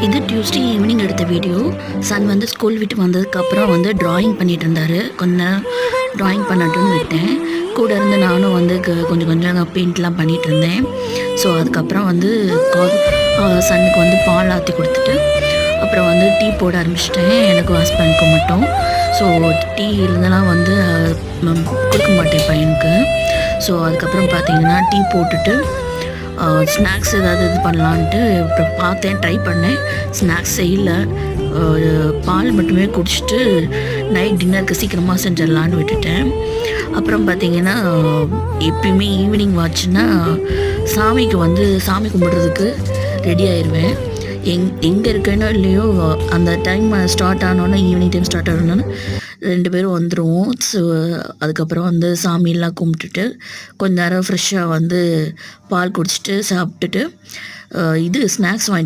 இது Tuesday evening எடுத்த video. Sun வந்து ஸ்கூல் விட்டு வந்ததுக்கப்புறம் வந்து ட்ராயிங் பண்ணிகிட்டு இருந்தார். கொஞ்ச நேரம் ட்ராயிங் பண்ணட்டும்னு விட்டேன். கூட இருந்து நானும் வந்து கொஞ்சம் கொஞ்சம் பெயிண்ட்லாம் பண்ணிகிட்டு இருந்தேன். ஸோ அதுக்கப்புறம் வந்து சன்னுக்கு வந்து பால் ஆற்றி கொடுத்துட்டு அப்புறம் வந்து டீ போட ஆரம்பிச்சிட்டேன். எனக்கு ஹஸ்பண்டுக்கு மட்டும். ஸோ டீ இருந்தெல்லாம் வந்து கொடுக்க மாட்டேன் பையனுக்கு. ஸோ அதுக்கப்புறம் பார்த்தீங்கன்னா டீ போட்டுட்டு ஸ்நாக்ஸ் ஏதாவது இது பண்ணலான்ட்டு அப்புறம் பார்த்தேன், ட்ரை பண்ணேன். ஸ்நாக்ஸ் செய்யல. பால் மட்டுமே குடிச்சிட்டு நைட் டின்னருக்கு சீக்கிரமாக செஞ்சிடலான்னு விட்டுட்டேன். அப்புறம் பார்த்திங்கன்னா எப்பயுமே ஈவினிங் வாட்சுன்னா சாமிக்கு வந்து சாமி கும்பிட்றதுக்கு ரெடி ஆயிடுவேன். எங்கே இருக்கேனோ இல்லையோ அந்த டைம் ஸ்டார்ட் ஆனோன்னே, ஈவினிங் டைம் ஸ்டார்ட் ஆனோன்னு 2 பேரும் வந்துடுவோம். ஸோ அதுக்கப்புறம் வந்து சாமியெல்லாம் கும்பிட்டுட்டு கொஞ்ச நேரம் ஃப்ரெஷ்ஷாக வந்து பால் குடிச்சிட்டு சாப்பிட்டுட்டு இது ஸ்நாக்ஸ் வாங்கி